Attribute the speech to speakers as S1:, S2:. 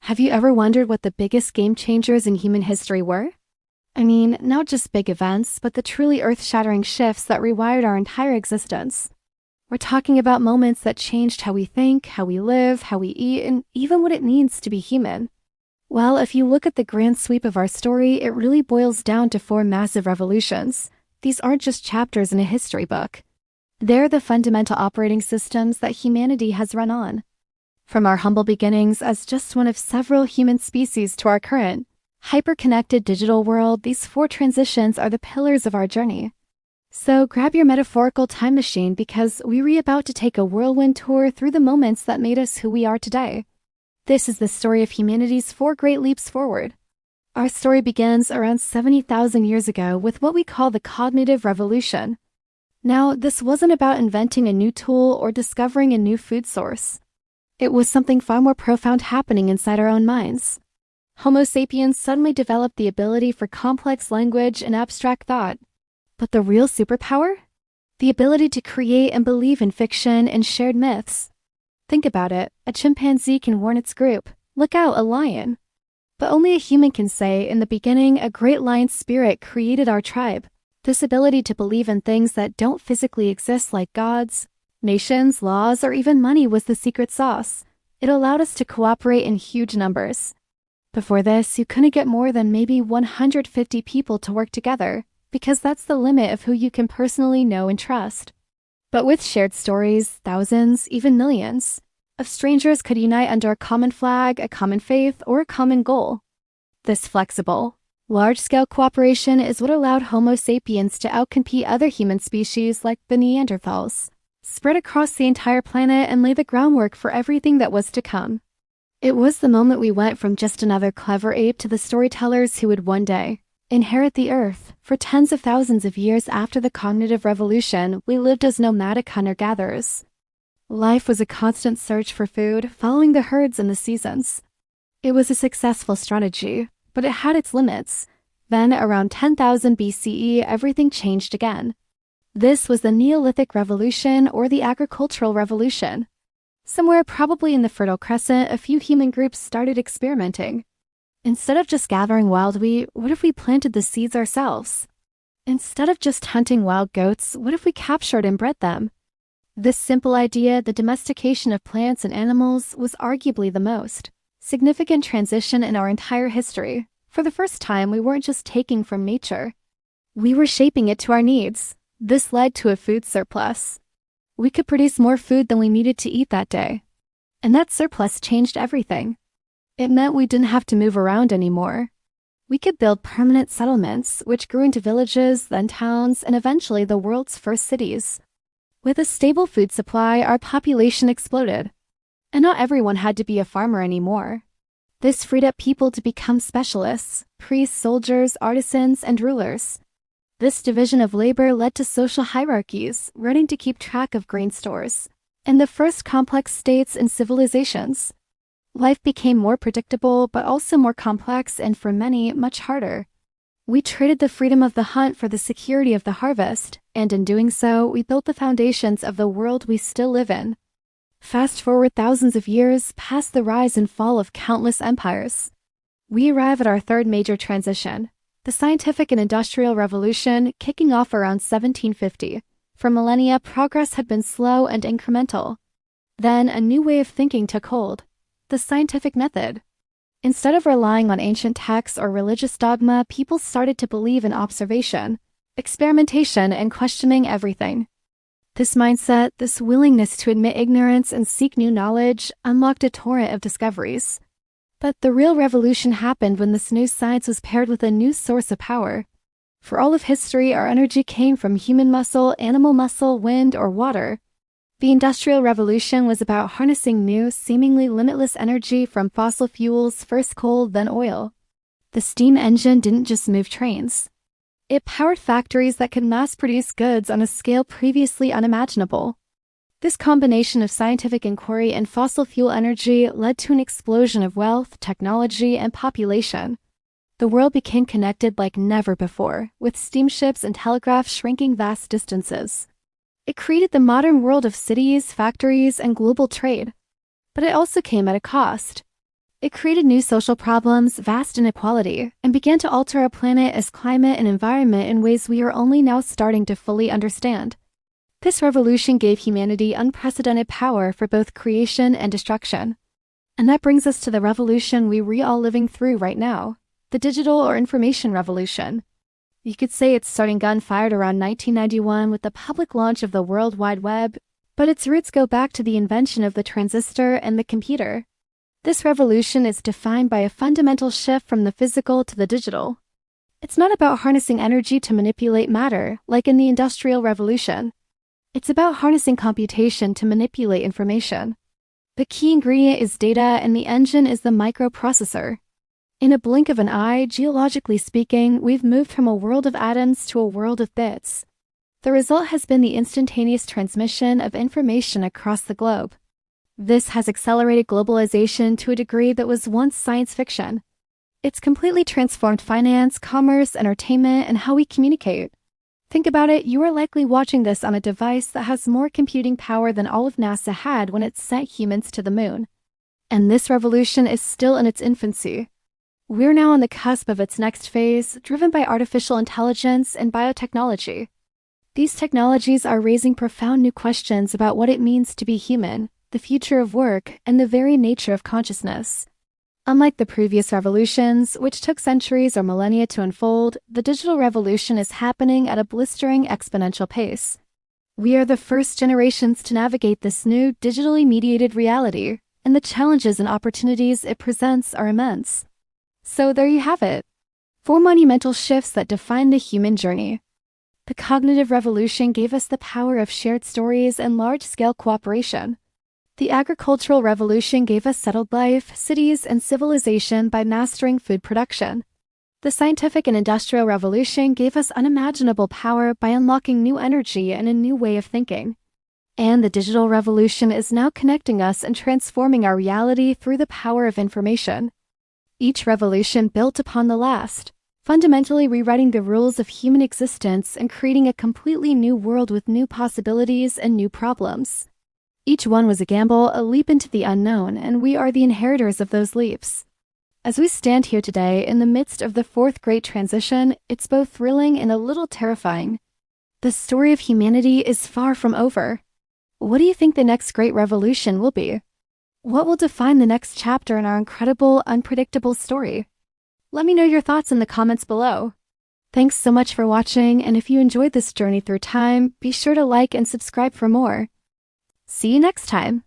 S1: Have you ever wondered what the biggest game changers in human history were? I mean, not just big events, but the truly earth-shattering shifts that rewired our entire existence. We're talking about moments that changed how we think, how we live, how we eat, and even what it means to be human. Well, if you look at the grand sweep of our story, it really boils down to four massive revolutions. These aren't just chapters in a history book. They're the fundamental operating systems that humanity has run on. From our humble beginnings as just one of several human species to our current, hyper-connected digital world, these four transitions are the pillars of our journey. So grab your metaphorical time machine because we're about to take a whirlwind tour through the moments that made us who we are today. This is the story of humanity's four great leaps forward. Our story begins around 70,000 years ago with what we call the cognitive revolution. Now, this wasn't about inventing a new tool or discovering a new food source. It was something far more profound happening inside our own minds. Homo sapiens suddenly developed the ability for complex language and abstract thought. But the real superpower? The ability to create and believe in fiction and shared myths. Think about it. A chimpanzee can warn its group, "Look out, a lion." But only a human can say, "In the beginning, a great lion spirit created our tribe." This ability to believe in things that don't physically exist like gods, nations, laws, or even money was the secret sauce. It allowed us to cooperate in huge numbers. Before this, you couldn't get more than maybe 150 people to work together, because that's the limit of who you can personally know and trust. But with shared stories, thousands, even millions, of strangers could unite under a common flag, a common faith, or a common goal. This flexible, large-scale cooperation is what allowed Homo sapiens to outcompete other human species like the Neanderthals, spread across the entire planet and lay the groundwork for everything that was to come. It was the moment we went from just another clever ape to the storytellers who would one day inherit the earth. For tens of thousands of years after the cognitive revolution, we lived as nomadic hunter-gatherers. Life was a constant search for food, following the herds and the seasons. It was a successful strategy, but it had its limits. Then, around 10,000 BCE, everything changed again. This was the Neolithic Revolution or the Agricultural Revolution. Somewhere probably in the Fertile Crescent, a few human groups started experimenting. Instead of just gathering wild wheat, what if we planted the seeds ourselves? Instead of just hunting wild goats, what if we captured and bred them? This simple idea, the domestication of plants and animals, was arguably the most significant transition in our entire history. For the first time, we weren't just taking from nature. We were shaping it to our needs. This led to a food surplus. We could produce more food than we needed to eat that day. And that surplus changed everything. It meant we didn't have to move around anymore. We could build permanent settlements, which grew into villages, then towns, and eventually the world's first cities. With a stable food supply, our population exploded. And not everyone had to be a farmer anymore. This freed up people to become specialists, priests, soldiers, artisans, and rulers. This division of labor led to social hierarchies, running to keep track of grain stores, and the first complex states and civilizations. Life became more predictable, but also more complex and, for many, much harder. We traded the freedom of the hunt for the security of the harvest, and in doing so, we built the foundations of the world we still live in. Fast forward thousands of years past the rise and fall of countless empires. We arrive at our third major transition, the scientific and industrial revolution, kicking off around 1750. For millennia, progress had been slow and incremental. Then a new way of thinking took hold, the scientific method. Instead of relying on ancient texts or religious dogma, people started to believe in observation, experimentation, and questioning everything. This mindset, this willingness to admit ignorance and seek new knowledge, unlocked a torrent of discoveries. But the real revolution happened when this new science was paired with a new source of power. For all of history, our energy came from human muscle, animal muscle, wind, or water. The Industrial Revolution was about harnessing new, seemingly limitless energy from fossil fuels, first coal, then oil. The steam engine didn't just move trains. It powered factories that could mass-produce goods on a scale previously unimaginable. This combination of scientific inquiry and fossil fuel energy led to an explosion of wealth, technology, and population. The world became connected like never before, with steamships and telegraphs shrinking vast distances. It created the modern world of cities, factories, and global trade. But it also came at a cost. It created new social problems, vast inequality, and began to alter our planet as climate and environment in ways we are only now starting to fully understand. This revolution gave humanity unprecedented power for both creation and destruction. And that brings us to the revolution we're all living through right now, the digital or information revolution. You could say its starting gun fired around 1991 with the public launch of the World Wide Web, but its roots go back to the invention of the transistor and the computer. This revolution is defined by a fundamental shift from the physical to the digital. It's not about harnessing energy to manipulate matter, like in the Industrial Revolution. It's about harnessing computation to manipulate information. The key ingredient is data, and the engine is the microprocessor. In a blink of an eye, geologically speaking, we've moved from a world of atoms to a world of bits. The result has been the instantaneous transmission of information across the globe. This has accelerated globalization to a degree that was once science fiction. It's completely transformed finance, commerce, entertainment, and how we communicate. Think about it, you are likely watching this on a device that has more computing power than all of NASA had when it sent humans to the moon. And this revolution is still in its infancy. We're now on the cusp of its next phase, driven by artificial intelligence and biotechnology. These technologies are raising profound new questions about what it means to be human, the future of work, and the very nature of consciousness. Unlike the previous revolutions, which took centuries or millennia to unfold, the digital revolution is happening at a blistering exponential pace. We are the first generations to navigate this new, digitally mediated reality, and the challenges and opportunities it presents are immense. So there you have it. 4 monumental shifts that define the human journey. The cognitive revolution gave us the power of shared stories and large-scale cooperation. The agricultural revolution gave us settled life, cities, and civilization by mastering food production. The scientific and industrial revolution gave us unimaginable power by unlocking new energy and a new way of thinking. And the digital revolution is now connecting us and transforming our reality through the power of information. Each revolution built upon the last, fundamentally rewriting the rules of human existence and creating a completely new world with new possibilities and new problems. Each one was a gamble, a leap into the unknown, and we are the inheritors of those leaps. As we stand here today in the midst of the fourth great transition, it's both thrilling and a little terrifying. The story of humanity is far from over. What do you think the next great revolution will be? What will define the next chapter in our incredible, unpredictable story? Let me know your thoughts in the comments below. Thanks so much for watching, and if you enjoyed this journey through time, be sure to like and subscribe for more. See you next time.